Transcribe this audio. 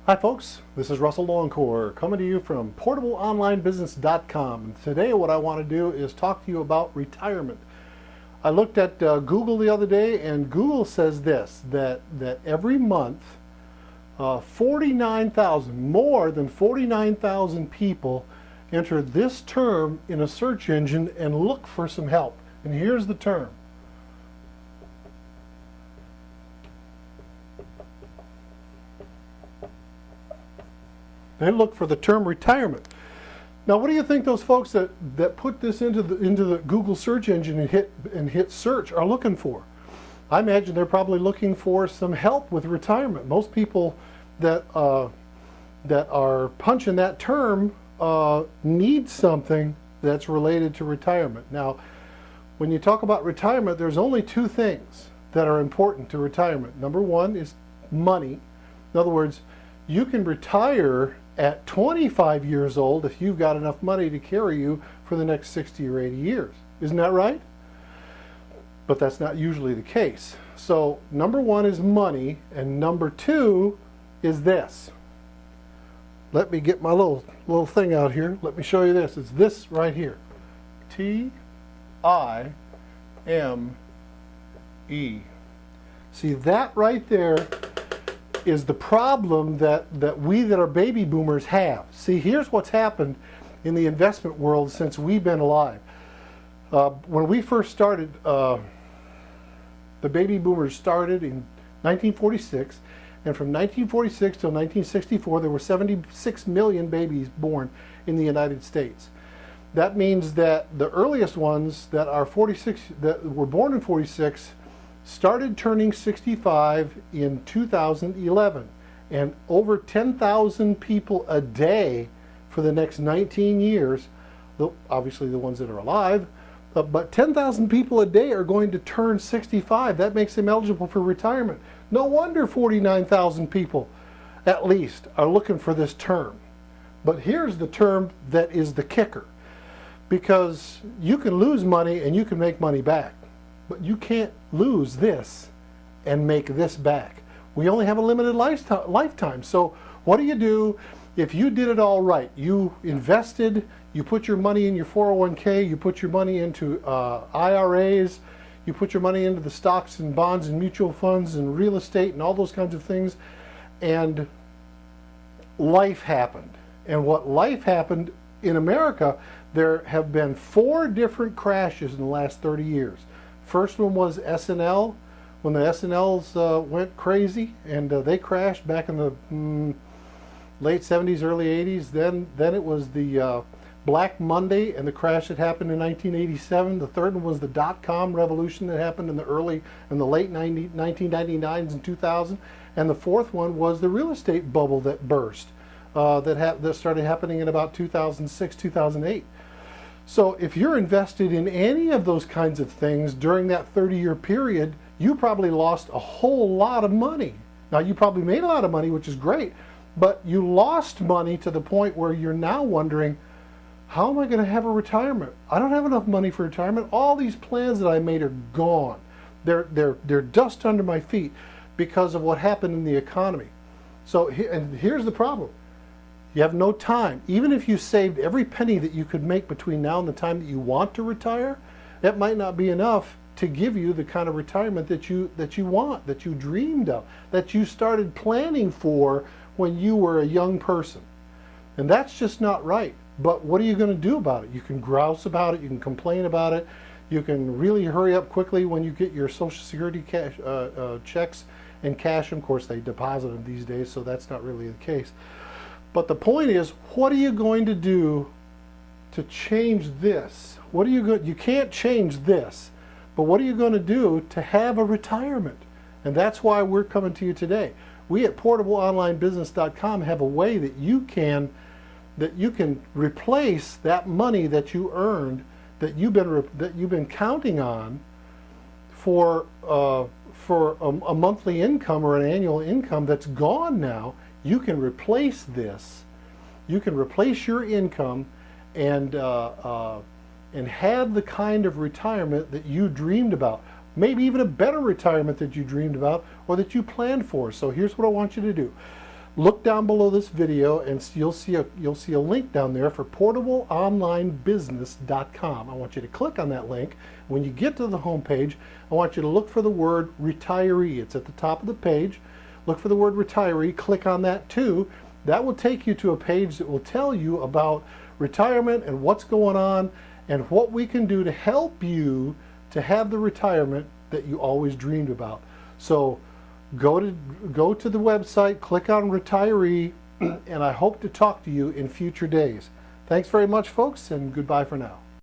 Hi folks, this is Russell Longcore coming to you from portableonlinebusiness.com. And today what I want to do is talk to you about retirement. I looked at Google the other day, and Google says this, that every month 49,000, more than 49,000 people enter this term in a search engine and look for some help. And here's the term. They look for the term retirement. Now, what do you think those folks that put this into the Google search engine and hit search are looking for? I imagine they're probably looking for some help with retirement. Most people that are punching that term need something that's related to retirement. Now, when you talk about retirement, there's only two things that are important to retirement. Number one is money. In other words, you can retire at 25 years old if you've got enough money to carry you for the next 60 or 80 years. Isn't that right? But that's not usually the case. So number one is money, and number two is this. Let me get my little thing out here. Let me show you this. It's this right here. T-I-M-E. See, that right there is the problem that we that are baby boomers have. See, here's what's happened in the investment world since we've been alive. When we first started, the baby boomers started in 1946, and from 1946 till 1964 there were 76 million babies born in the United States. That means that the earliest ones that are 46, that were born in 46, started turning 65 in 2011, and over 10,000 people a day for the next 19 years, obviously the ones that are alive, but 10,000 people a day are going to turn 65. That makes them eligible for retirement. No wonder 49,000 people at least are looking for this term. But here's the term that is the kicker, because you can lose money and you can make money back. But you can't lose this and make this back. We only have a limited lifetime. So what do if you did it all right? You invested, you put your money in your 401k, you put your money into IRAs, you put your money into the stocks and bonds and mutual funds and real estate and all those kinds of things, and life happened. And what life happened in America, there have been 4 different crashes in the last 30 years. First one was SNL, when the SNLs went crazy and they crashed back in the late 70s, early 80s. Then it was the Black Monday and the crash that happened in 1987. The third one was the dot-com revolution that happened in the late 1999s and 2000. And the fourth one was the real estate bubble that burst, that started happening in about 2006, 2008. So if you're invested in any of those kinds of things during that 30-year period, you probably lost a whole lot of money. Now, you probably made a lot of money, which is great, but you lost money to the point where you're now wondering, how am I going to have a retirement? I don't have enough money for retirement. All these plans that I made are gone. They're dust under my feet because of what happened in the economy. So here's the problem. You have no time. Even if you saved every penny that you could make between now and the time that you want to retire, that might not be enough to give you the kind of retirement that you want, that you dreamed of, that you started planning for when you were a young person. And that's just not right. But what are you going to do about it? You can grouse about it, you can complain about it, you can really hurry up quickly when you get your Social Security checks and cash them. Of course, they deposit them these days, so that's not really the case. But the point is, what are you going to do to change this? You can't change this, but what are you going to do to have a retirement? And that's why we're coming to you today. We at portableonlinebusiness.com have a way that you can replace that money that you earned, that you've been counting on for a monthly income or an annual income that's gone now. You can replace this. You can replace your income and have the kind of retirement that you dreamed about. Maybe even a better retirement that you dreamed about or that you planned for. So here's what I want you to do. look down below this video and you'll see a link down there for portableonlinebusiness.com. I want you to click on that link. When you get to the home page, I want you to look for the word retiree. It's at the top of the page. Look for the word retiree, click on that too. That will take you to a page that will tell you about retirement and what's going on and what we can do to help you to have the retirement that you always dreamed about. So go to the website, click on retiree, and I hope to talk to you in future days. Thanks very much, folks, and goodbye for now.